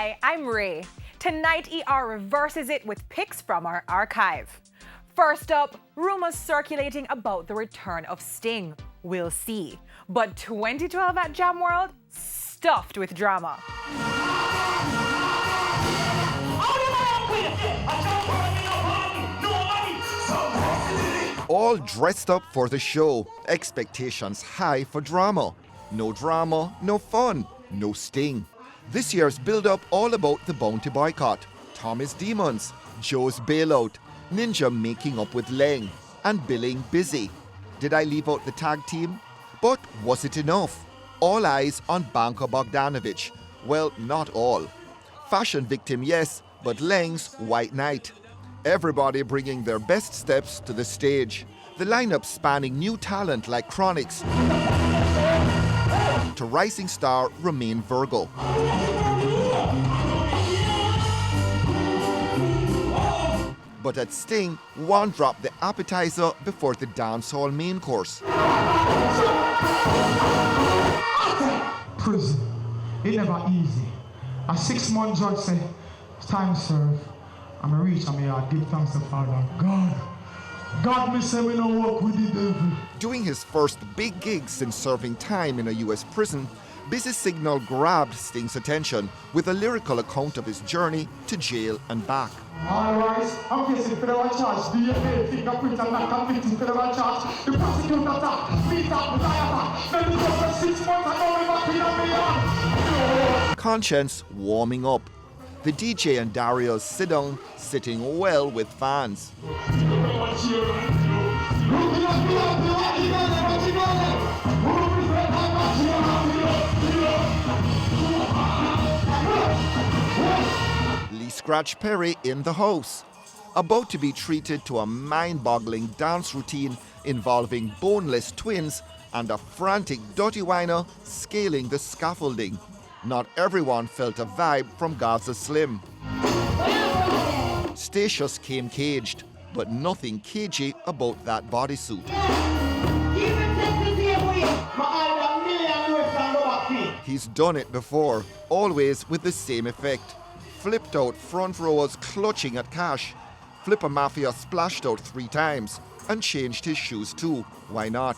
Hi, I'm Rae. Tonight, ER reverses it with picks from our archive. First up, rumors circulating about the return of Sting. We'll see. But 2012 at Jam World, stuffed with drama. All dressed up for the show, expectations high for drama. No drama, no fun, no Sting. This year's build-up all about the Bounty boycott, Tommy's Demons, Joe's bailout, Ninja making up with Leng, and Billing busy. Did I leave out the tag team? But was it enough? All eyes on Banko Bogdanovic. Well, not all. Fashion victim, yes, but Leng's White Knight. Everybody bringing their best steps to the stage. The lineup spanning new talent like Chronix to rising star Romain Virgo. But at Sting, one dropped the appetizer before the dancehall main course. Prison, it never easy. A 6-month judge say, it's time to serve. I'm a reach, I'm a give thanks to Father God. God, me say we don't work with the devil. Doing his first big gig since serving time in a US prison, Busy Signal grabbed Sting's attention with a lyrical account of his journey to jail and back. All rise, I'm facing federal charge. DFA, fingerprint, I'm not convicted federal charge. The prosecutor attack, beat up, die attack. Then we go for 6 months, I know we're back in a million. Conscience warming up. The DJ and Dario's sit-down sitting well with fans. Lee Scratch Perry in the house, about to be treated to a mind-boggling dance routine involving boneless twins and a frantic dirty whiner scaling the scaffolding. Not everyone felt a vibe from Gaza Slim. Statius came caged, but nothing cagey about that bodysuit. He's done it before, always with the same effect. Flipped out front rows clutching at cash. Flipper Mafia splashed out 3 times and changed his shoes too. Why not?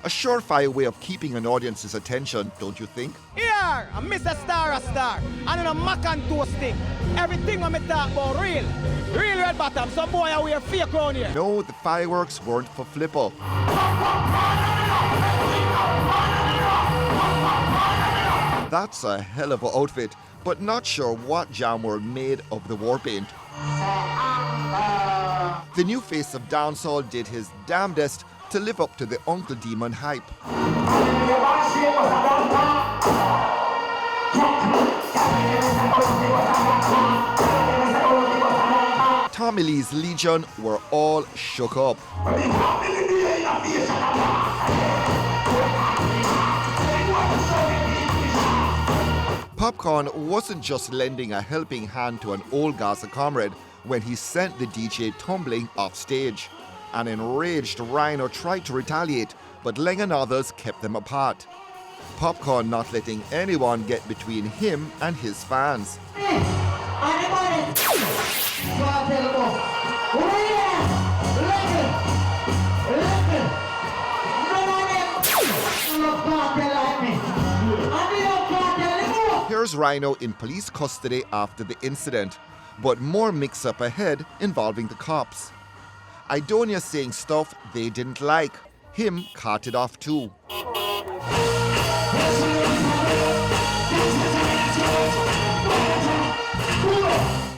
A surefire way of keeping an audience's attention, don't you think? Here, I'm Mr. Star, and in a mac and toasting. Everything when me talk about real red bottom. Some boy I wear fake around here. No, the fireworks weren't for Flipper. That's a hell of an outfit, but not sure what Jam World made of the war paint. The new face of dancehall did his damnedest to live up to the Uncle Demon hype. Tommy Lee's Legion were all shook up. Popcaan wasn't just lending a helping hand to an old Gaza comrade when he sent the DJ tumbling off stage. An enraged Rhino tried to retaliate, but Leng and others kept them apart. Popcaan not letting anyone get between him and his fans. Here's Rhino in police custody after the incident, but more mix-up ahead involving the cops. Idonia saying stuff they didn't like. Him carted off too.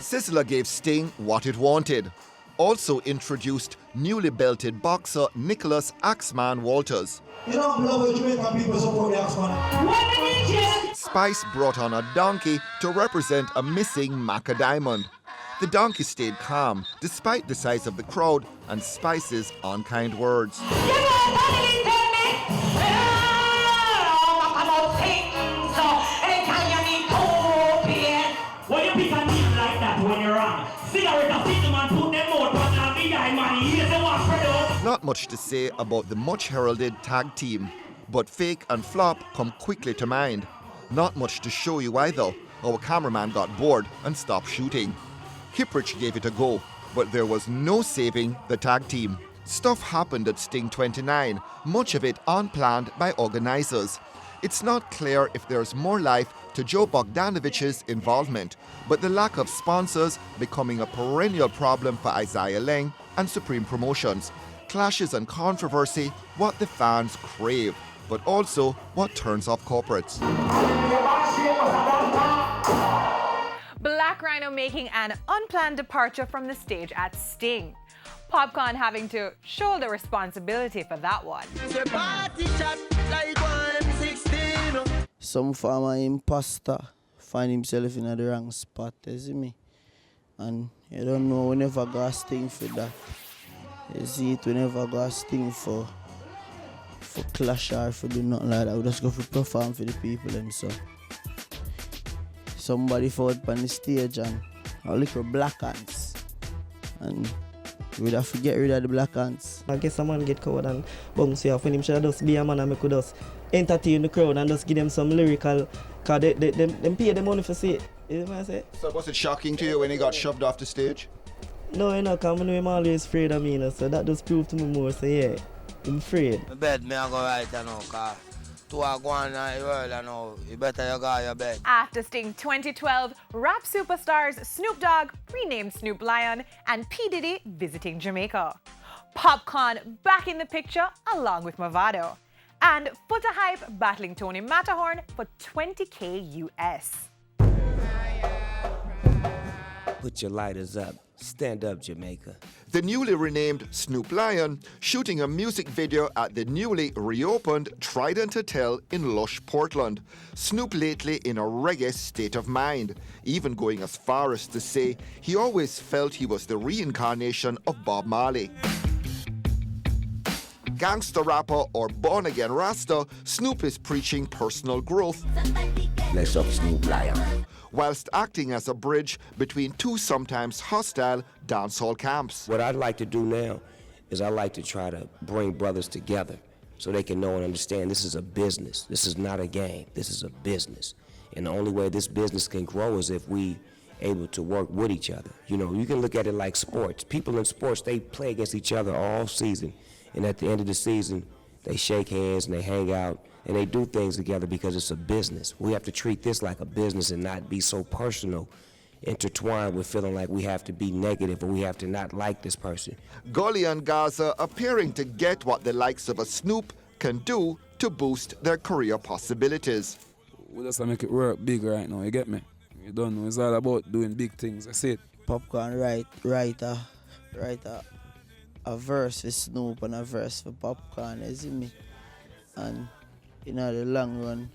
Sizzler gave Sting what it wanted. Also introduced newly belted boxer Nicholas Axeman Walters. You don't love the Jamaican people support the Axeman. Spice brought on a donkey to represent a missing Maca diamond. The donkey stayed calm, despite the size of the crowd and Spice's unkind words. Not much to say about the much heralded tag team, but Fake and Flop come quickly to mind. Not much to show you either. Our cameraman got bored and stopped shooting. Kiprich gave it a go, but there was no saving the tag team. Stuff happened at Sting 29, much of it unplanned by organizers. It's not clear if there's more life to Joe Bogdanovich's involvement, but the lack of sponsors becoming a perennial problem for Isaiah Leng and Supreme Promotions. Clashes and controversy, what the fans crave, but also what turns off corporates. Black Rhino making an unplanned departure from the stage at Sting. Popcaan having to shoulder responsibility for that one. Some farmer imposter find himself in the wrong spot, you see me? And you don't know, we never got a Sting for that. You see it, we never got a Sting for clash or for do nothing like that. We just go for perform for the people themselves. Somebody fought on the stage and a little black ants. And we'd have to get rid of the black ants. I guess a man get caught and bounce you off when him should just be a man and make could just entertain the crowd and just give them some lyrical, cause them pay the money for see it. You know what I say? So was it shocking to you when he got shoved off the stage? No, you know, cause I know him always afraid of me, you know, so that just proved to me more, so yeah, I'm afraid. I bet me I go right now, cause to a go on in the world, you know, you better you go your bed. After Sting 2012, rap superstars Snoop Dogg, renamed Snoop Lion, and P. Diddy visiting Jamaica. Popcaan back in the picture along with Movado. And Foota Hype battling Tony Matterhorn for $20K US. Put your lighters up. Stand up, Jamaica. The newly renamed Snoop Lion shooting a music video at the newly reopened Trident Hotel in Lush, Portland. Snoop lately in a reggae state of mind, even going as far as to say he always felt he was the reincarnation of Bob Marley. Gangster rapper or born-again Rasta, Snoop is preaching personal growth. Bless up, Snoop Lion. Whilst acting as a bridge between two sometimes hostile dancehall camps. What I'd like to do now is I like to try to bring brothers together so they can know and understand this is a business. This is not a game. This is a business. And the only way this business can grow is if we able to work with each other. You know, you can look at it like sports. People in sports, they play against each other all season. And at the end of the season, they shake hands and they hang out and they do things together because it's a business. We have to treat this like a business and not be so personal, intertwined with feeling like we have to be negative or we have to not like this person. Gully and Gaza appearing to get what the likes of a Snoop can do to boost their career possibilities. We just make it work big right now, you get me? You don't know, it's all about doing big things, that's it. Popcaan write a verse for Snoop and a verse for Popcaan, you see me? And in the long run,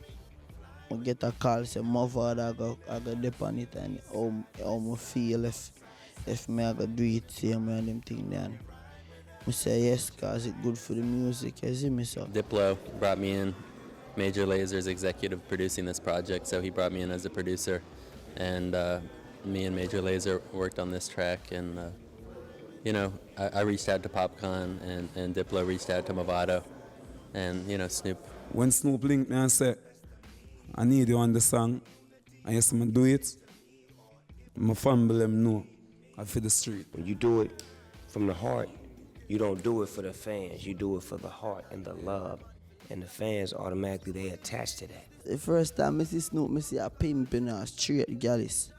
I get a call, say, Movado, I go dip on it and how I feel if me I go do it, same way and them thing then. I say yes, cause it's good for the music, you see me, so. Diplo brought me in. Major Laser's executive producing this project, so he brought me in as a producer. And me and Major Laser worked on this track, and you know, I reached out to Popcaan, and Diplo reached out to Movado, and you know, Snoop. When Snoop linked me and said, I need you on the song, and yes, I'm do it, my family them know, I feel the street. When you do it from the heart, you don't do it for the fans, you do it for the heart and the love, and the fans automatically, they attach to that. The first time I see Snoop, I see a pimp in a straight gallis,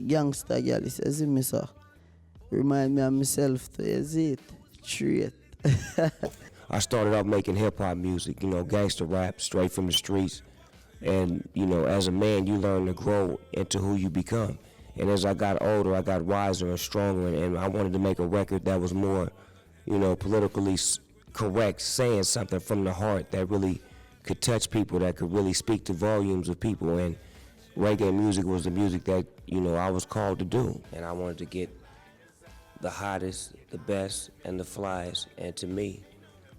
gangster gallis, you see me, so. Remind me of myself, to you see it, straight. I started out making hip-hop music, you know, gangster rap, straight from the streets. And, you know, as a man, you learn to grow into who you become. And as I got older, I got wiser and stronger, and I wanted to make a record that was more, you know, politically correct, saying something from the heart that really could touch people, that could really speak to volumes of people. And reggae music was the music that, you know, I was called to do. And I wanted to get the hottest, the best, and the flyest. And to me,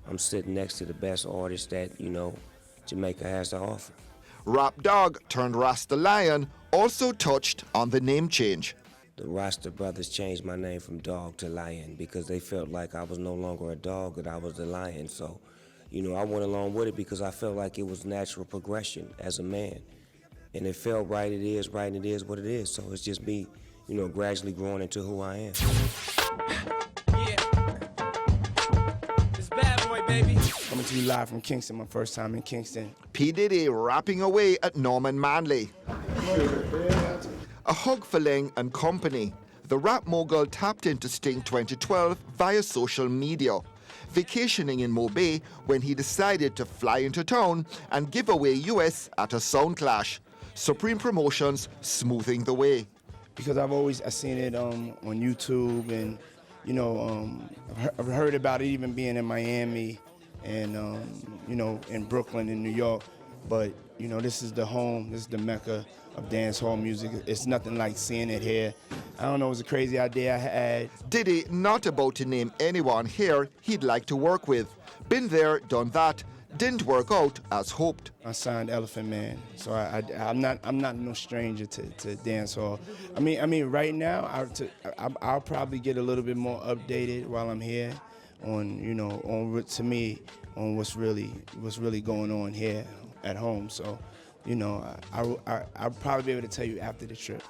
I'm sitting next to the best artists that, you know, Jamaica has to offer. Rap Dog turned Rasta Lion also touched on the name change. the Rasta brothers changed my name from dog to lion because they felt like I was no longer a dog, that I was the lion. So, you know, I went along with it because I felt like it was natural progression as a man. And it felt right, it is right, and it is what it is. So it's just me, you know, gradually growing into who I am. It's Bad Boy, baby. Coming to you live from Kingston, my first time in Kingston. P. Diddy rapping away at Norman Manley. A hug for Lang and company. The rap mogul tapped into Sting 2012 via social media, vacationing in Mobay when he decided to fly into town and give away US at a sound clash. Supreme Promotions smoothing the way. Because I've seen it on YouTube, and you know, I've heard about it even being in Miami and you know, in Brooklyn and New York. But you know, this is the home, this is the Mecca of dancehall music. It's nothing like seeing it here. I don't know, it was a crazy idea I had. Diddy not about to name anyone here he'd like to work with. Been there, done that. Didn't work out as hoped. I signed Elephant Man, so I'm not no stranger to dancehall. I mean, right now I'll probably get a little bit more updated while I'm here on, you know, on what's really going on here at home. So, you know, I'll probably be able to tell you after the trip.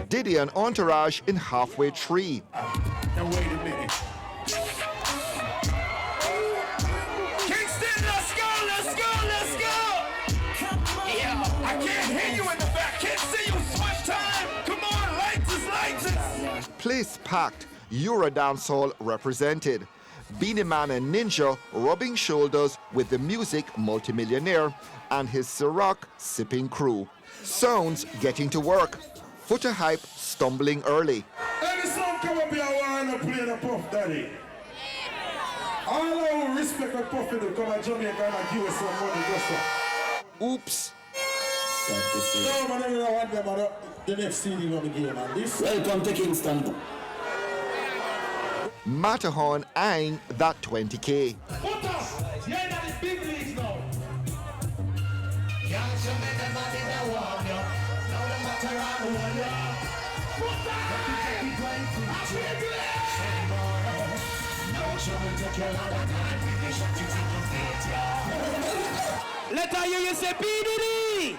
Diddy and Entourage in Halfway Tree. Now wait a minute. Kingston, let's go, let's go, let's go! Yeah, I can't hear you in the back, can't see you, switch time! Come on, lights. Place packed, Euro dancehall represented. Beanie Man and Ninja rubbing shoulders with the music multimillionaire and his Ciroc sipping crew. Sounds getting to work. Footer hype stumbling early. Any song come up here, I want to play the Puff Daddy. All our respect and Puff do come to Jamaica and give us some money just so. Oops. No, man, I don't want them on the next CD going to give man. This. Welcome to Kingston. Matterhorn eyeing that 20K. What up? You're in the big leagues now. Let her hear you say P. Diddy.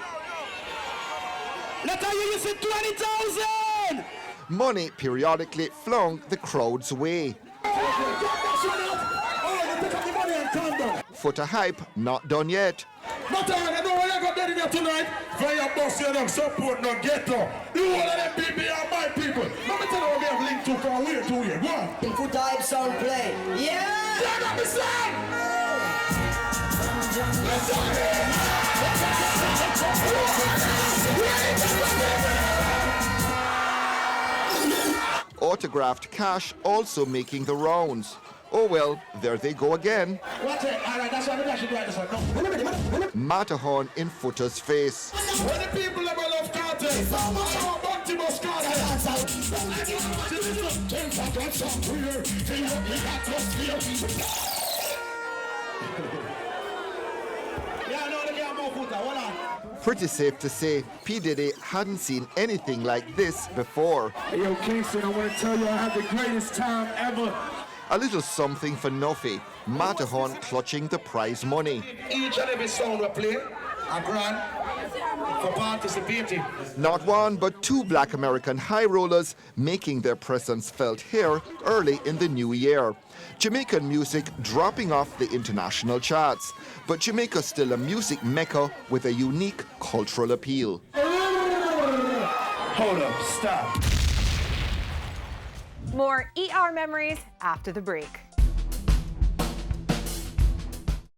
Let her hear you say 20,000. Money periodically flung the crowd's way. Footer hype not done yet. Not I know when I got there tonight. Fire boss, you don't support no ghetto. You all of them people are my people. Let me tell you what we have linked to from where to where. Go on. The Footer hype sound play. Yeah! Turn up the sound! Let's Autographed cash also making the rounds. Oh well, there they go again. Watch it. All right, that's what I should do. Matterhorn in Footer's face. When the people ever love cartel, I'm Bunty Bus Pretty safe to say, P. Diddy hadn't seen anything like this before. Hey, yo, Kingston, I want to tell you I had the greatest time ever. A little something for Nuffy. Matterhorn clutching the prize money. Each and every song we play, a grand for participating. Not one, but two Black American high rollers making their presence felt here early in the new year. Jamaican music dropping off the international charts, but Jamaica's still a music mecca with a unique cultural appeal. Hold up, stop. More ER memories after the break.